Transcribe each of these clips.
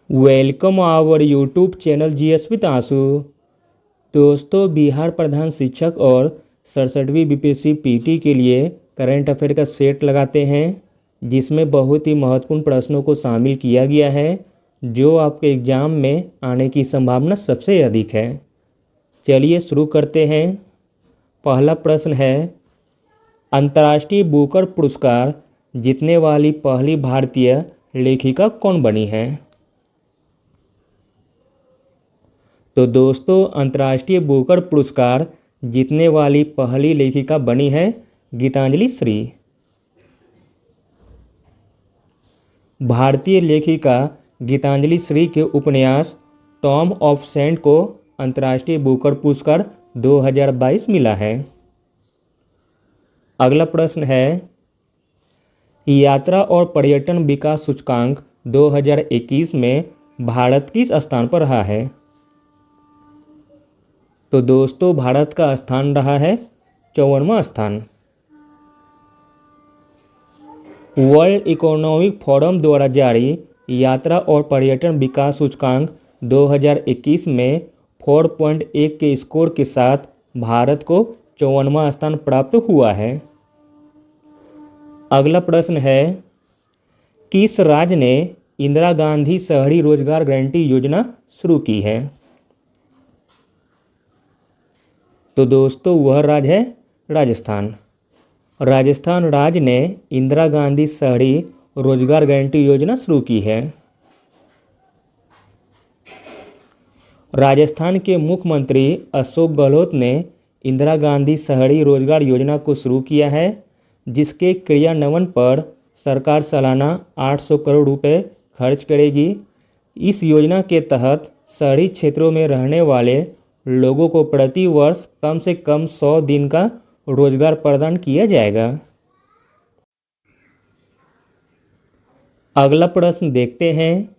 Welcome our YouTube channel GS with Ansu. दोस्तों, बिहार प्रधान शिक्षक और 67वीं बीपीएससी पीटी के लिए करंट अफेयर का सेट लगाते हैं, जिसमें बहुत ही महत्वपूर्ण प्रश्नों को शामिल किया गया है जो आपके एग्ज़ाम में आने की संभावना सबसे अधिक है। चलिए शुरू करते हैं। पहला प्रश्न है, अंतर्राष्ट्रीय बुकर पुरस्कार जीतने वाली पहली भारतीय लेखिका कौन बनी है? तो दोस्तों, अंतर्राष्ट्रीय बुकर पुरस्कार जीतने वाली पहली लेखिका बनी है गीतांजलि श्री। भारतीय लेखिका गीतांजलि श्री के उपन्यास टॉम ऑफ सेंट को अंतर्राष्ट्रीय बुकर पुरस्कार 2022 मिला है। अगला प्रश्न है, यात्रा और पर्यटन विकास सूचकांक 2021 में भारत किस स्थान पर रहा है? तो दोस्तों, भारत का स्थान रहा है 54वां स्थान। वर्ल्ड इकोनॉमिक फोरम द्वारा जारी यात्रा और पर्यटन विकास सूचकांक 2021 में 4.1 के स्कोर के साथ भारत को 54वां स्थान प्राप्त हुआ है। अगला प्रश्न है, किस राज्य ने इंदिरा गांधी शहरी रोजगार गारंटी योजना शुरू की है? तो दोस्तों, वह राज्य है राजस्थान। राजस्थान राज्य ने इंदिरा गांधी शहरी रोजगार गारंटी योजना शुरू की है। राजस्थान के मुख्यमंत्री अशोक गहलोत ने इंदिरा गांधी शहरी रोजगार योजना को शुरू किया है, जिसके क्रियान्वयन पर सरकार सालाना 800 करोड़ रुपए खर्च करेगी। इस योजना के तहत शहरी क्षेत्रों में रहने वाले लोगों को प्रति वर्ष कम से कम 100 दिन का रोजगार प्रदान किया जाएगा। अगला प्रश्न देखते हैं,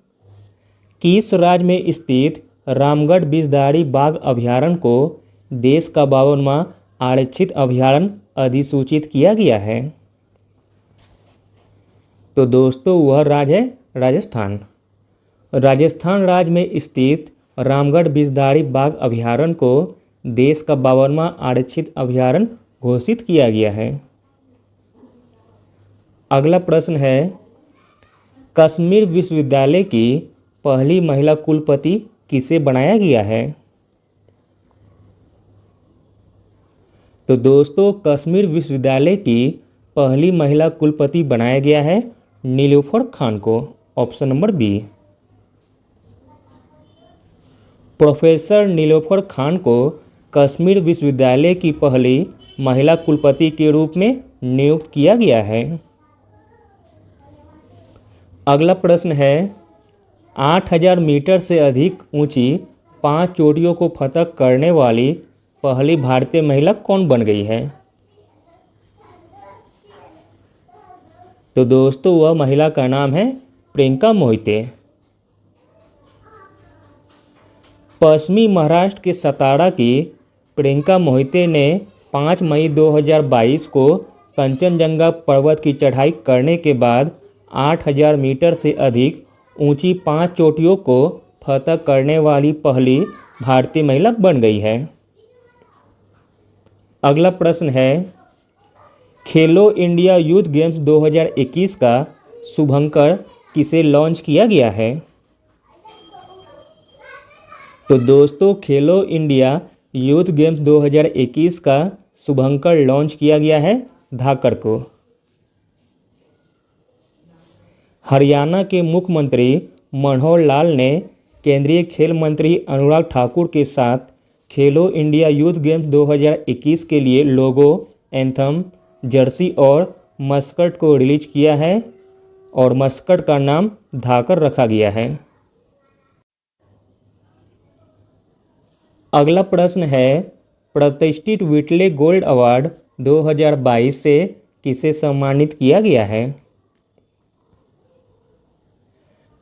किस राज्य में स्थित रामगढ़ विषधारी बाघ अभयारण्य को देश का 52वां आरक्षित अभयारण्य अधिसूचित किया गया है? तो दोस्तों, वह राज्य है राजस्थान। राजस्थान राज्य में स्थित रामगढ़ विषधारी बाघ अभयारण्य को देश का 52वां आरक्षित अभयारण्य घोषित किया गया है। अगला प्रश्न है, कश्मीर विश्वविद्यालय की पहली महिला कुलपति किसे बनाया गया है? तो दोस्तों, कश्मीर विश्वविद्यालय की पहली महिला कुलपति बनाया गया है नीलूफर खान को। Option number B. Professor Nilofar Khan को कश्मीर विश्वविद्यालय की पहली महिला कुलपति के रूप में नियुक्त किया गया है। अगला प्रश्न है, 8000 मीटर से अधिक ऊंची 5 चोटियों को फतह करने वाली पहली भारतीय महिला कौन बन गई है? तो दोस्तों, वह महिला का नाम है प्रियंका मोहिते। पश्चिमी महाराष्ट्र के सतारा की प्रियंका मोहिते ने 5 मई 2022 को कंचनजंगा पर्वत की चढ़ाई करने के बाद 8000 मीटर से अधिक ऊंची 5 चोटियों को फतह करने वाली पहली भारतीय महिला बन गई है। अगला प्रश्न है, खेलो इंडिया यूथ गेम्स 2021 का शुभंकर किसे लॉन्च किया गया है? तो दोस्तों, खेलो इंडिया यूथ गेम्स 2021 का शुभंकर लॉन्च किया गया है धाकर को। हरियाणा के मुख्यमंत्री मनोहर लाल ने केंद्रीय खेल मंत्री अनुराग ठाकुर के साथ खेलो इंडिया यूथ गेम्स 2021 के लिए लोगो, एंथम, जर्सी और मस्कट को रिलीज किया है और मस्कट का नाम धाकर रखा गया है। अगला प्रश्न है, प्रतिष्ठित व्हिटले गोल्ड अवार्ड 2022 से किसे सम्मानित किया गया है?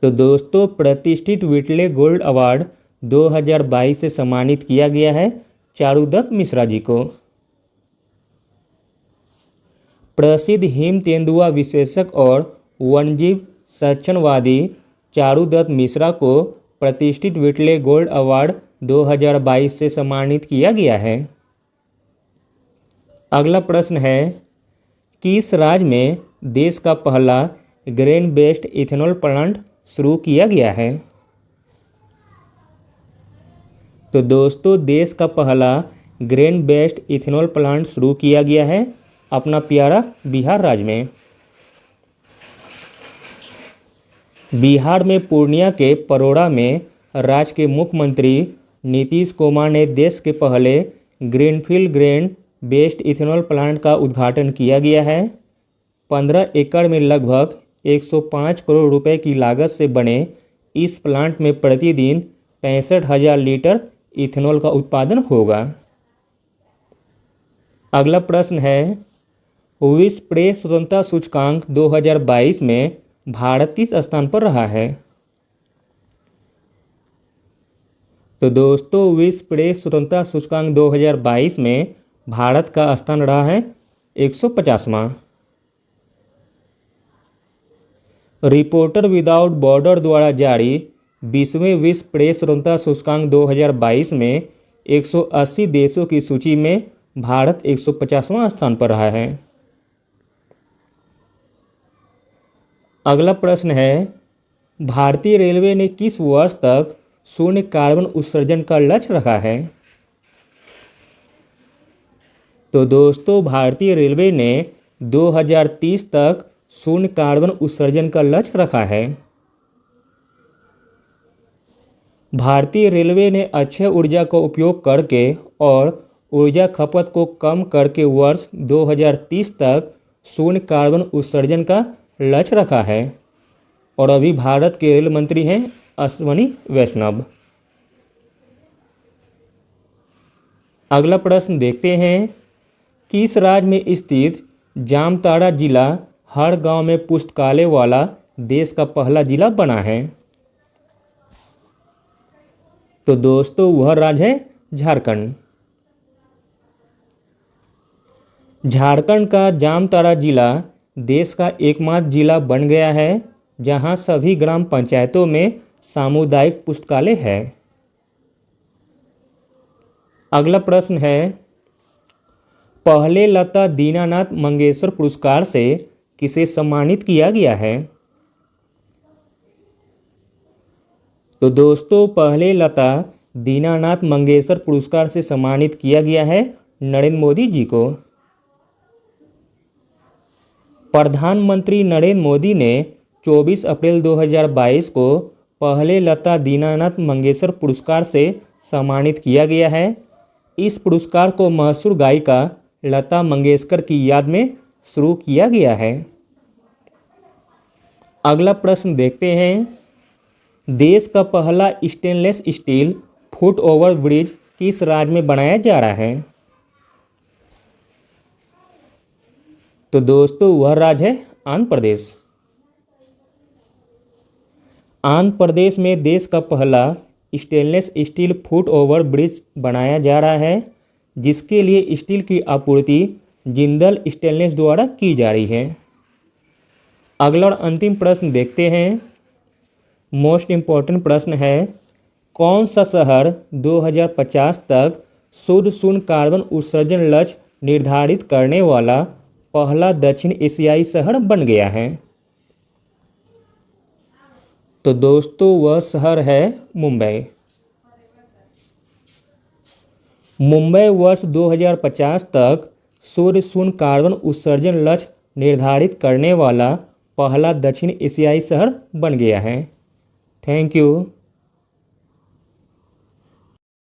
तो दोस्तों, प्रतिष्ठित व्हिटले गोल्ड अवार्ड 2022 से सम्मानित किया गया है चारुदत्त मिश्रा जी को। प्रसिद्ध हिम तेंदुआ विशेषज्ञ और वन्यजीव संरक्षणवादी चारुदत्त मिश्रा को प्रतिष्ठित व्हिटले गोल्ड अवार्ड 2022 से सम्मानित किया गया है। अगला प्रश्न है, किस राज्य में देश का पहला ग्रेन बेस्ड इथेनॉल प्लांट शुरू किया गया है? तो दोस्तों, देश का पहला ग्रेन बेस्ड इथेनॉल प्लांट शुरू किया गया है अपना प्यारा बिहार राज्य में। बिहार में पूर्णिया के परोड़ा में राज्य के मुख्यमंत्री नीतीश कुमार ने देश के पहले greenfield grain based ethanol plant का उद्घाटन किया गया है। 15 एकड़ में लगभग 105 करोड़ रुपए की लागत से बने इस प्लांट में प्रतिदिन 65,000 लीटर इथेनॉल का उत्पादन होगा। अगला प्रश्न है, विश्व प्रेस स्वतंत्रता सूचकांक 2022 में भारत किस स्थान पर रहा है? तो दोस्तों, विश्व प्रेस स्वतंत्रता सूचकांक 2022 में भारत का स्थान रहा है 150वां। रिपोर्टर विदाउट बॉर्डर द्वारा जारी 20वें विश्व प्रेस स्वतंत्रता सूचकांक 2022 में 180 देशों की सूची में भारत 150वां स्थान पर रहा है। अगला प्रश्न है, भारतीय रेलवे ने किस वर्ष तक शून्य कार्बन उत्सर्जन का लक्ष्य रखा है? तो दोस्तों, भारतीय रेलवे ने 2030 तक शून्य कार्बन उत्सर्जन का लक्ष्य रखा है। भारतीय रेलवे ने अक्षय ऊर्जा का उपयोग करके और ऊर्जा खपत को कम करके वर्ष 2030 तक शून्य कार्बन उत्सर्जन का लक्ष्य रखा है और अभी भारत के रेल मंत्री हैं अश्विनी वैष्णव। अगला प्रश्न देखते हैं, किस राज्य में स्थित जामताड़ा जिला हर गांव में पुस्तकालय वाला देश का पहला जिला बना है? तो दोस्तों, वह राज्य है झारखंड। झारखंड का जामताड़ा जिला देश का एकमात्र जिला बन गया है जहां सभी ग्राम पंचायतों में सामुदायिक पुस्तकालय है। अगला प्रश्न है, पहले लता दीनानाथ मंगेशकर पुरस्कार से किसे सम्मानित किया गया है? तो दोस्तों, पहले लता दीनानाथ मंगेशकर पुरस्कार से सम्मानित किया गया है नरेंद्र मोदी जी को। प्रधानमंत्री नरेंद्र मोदी ने 24 अप्रैल 2022 को पहले लता दीनानाथ मंगेशकर पुरस्कार से सम्मानित किया गया है। इस पुरस्कार को मशहूर गायिका लता मंगेशकर की याद में शुरू किया गया है। अगला प्रश्न देखते हैं, देश का पहला stainless steel foot over bridge किस राज्य में बनाया जा रहा है? तो दोस्तों, वह राज्य है आंध्र प्रदेश। आंध्र प्रदेश में देश का पहला stainless steel foot over bridge बनाया जा रहा है जिसके लिए स्टील की आपूर्ति जिंदल स्टेनलेस द्वारा की जा रही है। अगला और अंतिम प्रश्न देखते हैं, मोस्ट इम्पॉर्टेंट प्रश्न है, कौन सा शहर 2050 तक शुद्ध शून्य कार्बन उत्सर्जन लक्ष्य निर्धारित करने वाला पहला दक्षिण एशियाई शहर बन गया है? तो दोस्तों, वह शहर है मुंबई। मुंबई वर्ष 2050 तक शुद्ध शून्य कार्बन उत्सर्जन लक्ष्य निर्धारित करने वाला पहला दक्षिण एशियाई शहर बन गया है। Thank you.